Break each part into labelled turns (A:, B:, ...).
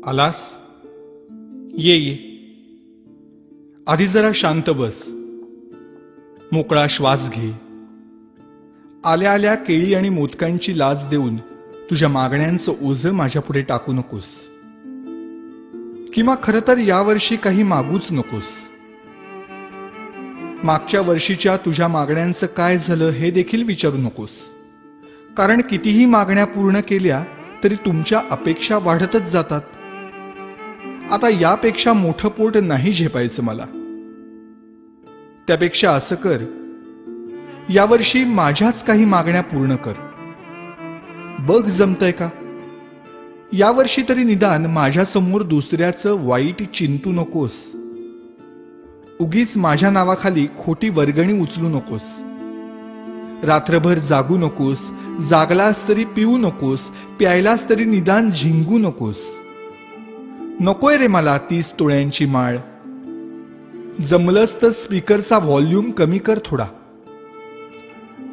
A: आलास? ये ये. आधी जरा शांत बस. मोकळा श्वास घे. आल्या आल्या केळी आणि मोदकांची लाच देऊन तुझ्या मागण्यांचं ओझं माझ्यापुढे टाकू नकोस. किंवा खरं तर यावर्षी काही मागूच नकोस. मागच्या वर्षीच्या तुझ्या मागण्यांचं काय झालं हे देखील विचारू नकोस. कारण कितीही मागण्या पूर्ण केल्या तरी तुमच्या अपेक्षा वाढतच जातात. आता यापेक्षा मोठं पोट नाही झेपायचं मला. त्यापेक्षा असं कर, यावर्षी माझ्याच काही मागण्या पूर्ण कर. बघ जमतंय का? यावर्षी तरी निदान माझ्यासमोर दुसऱ्याचं वाईट चिंतू नकोस. उगीच माझ्या नावाखाली खोटी वर्गणी उचलू नकोस. रात्रभर जागू नकोस. जागलास तरी पिऊ नकोस. प्यायलास तरी निदान झिंगू नकोस. नकोय रे मला 30 तोळ्यांची माळ. जमलंच तर स्पीकरचा व्हॉल्यूम कमी कर थोडा.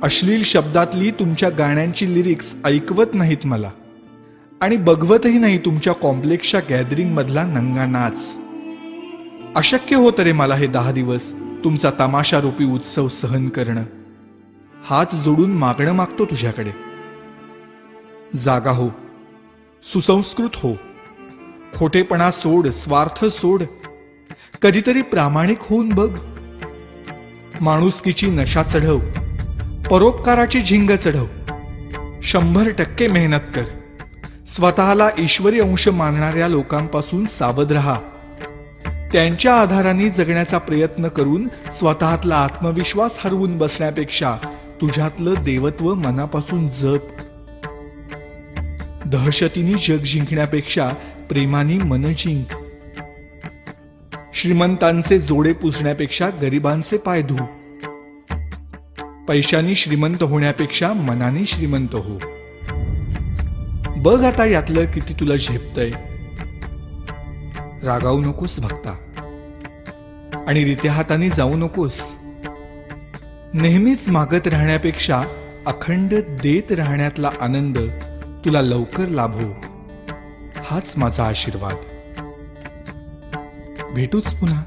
A: अश्लील शब्दातली तुमच्या गाण्यांची लिरिक्स ऐकवत नाहीत मला. आणि बघवतही नाही तुमच्या कॉम्प्लेक्सच्या गॅदरिंग मधला नंगा नाच. अशक्य होतं रे मला हे 10 दिवस तुमचा तमाशारूपी उत्सव सहन करणं. हात जोडून मागणं मागतो तुझ्याकडे. जागा हो. सुसंस्कृत हो. खोटेपणा सोड. स्वार्थ सोड. कधीतरी प्रामाणिक होऊन बघ. माणुसकीची नशा चढव. परोपकाराची झिंग चढव. 100% मेहनत कर. स्वतःला ईश्वरी अंश मानणाऱ्या लोकांपासून सावध राहा. त्यांच्या आधाराने जगण्याचा प्रयत्न करून स्वतःतला आत्मविश्वास हरवून बसण्यापेक्षा तुझ्यातलं देवत्व मनापासून जप. दहशतीने जग जिंकण्यापेक्षा प्रेमाने मन जिंक. श्रीमंतांचे जोडे पुसण्यापेक्षा गरिबांचे पाय धू. पैशाने श्रीमंत होण्यापेक्षा मनाने श्रीमंत हो. बघ आता यातलं किती तुला झेपतंय. रागावू नकोस भक्ता. आणि रित्या हाताने जाऊ नकोस. नेहमीच मागत राहण्यापेक्षा अखंड देत राहण्यातला आनंद तुला लवकर लाभो. हाच माझा आशीर्वाद. भेटूच पुन्हा.